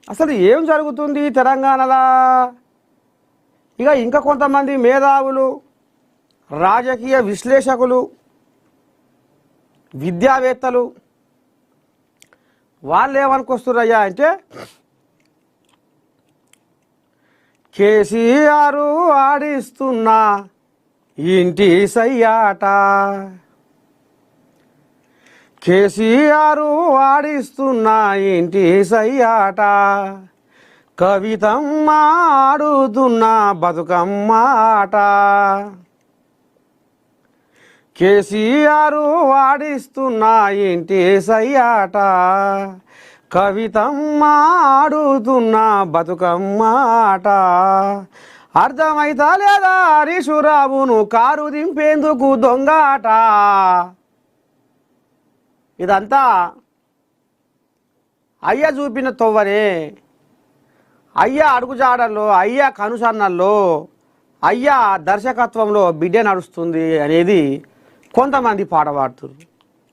అసలు ఏం జరుగుతుంది తెలంగాణలో? ఇక ఇంకా కొంతమంది మేధావులు, రాజకీయ విశ్లేషకులు, విద్యావేత్తలు వాళ్ళు ఏమనుకొస్తున్నారయ్యా అంటే, కేసీఆర్ ఆడిస్తున్న ఇంటి సయ్యాట, కేసీఆర్ ఆడిస్తున్న ఇంటి సయ్యాట, కవితమ్మ ఆడుతున్న బతుకమ్మ ఆట, కేసీఆర్ ఆడిస్తున్న ఇంటి సయ్యాట, కవితమ్మ ఆడుతున్న బతుకమ్మ ఆట, అర్థమైతా లేదా హరీషురావును కారు దింపేందుకు దొంగాట. ఇదంతా అయ్య చూపిన తొవ్వనే, అయ్య అడుగుజాడల్లో, అయ్య కనుసన్నల్లో, అయ్య దర్శకత్వంలో బిడ్డ నడుస్తుంది అనేది కొంతమంది పాట పాడుతున్నారు.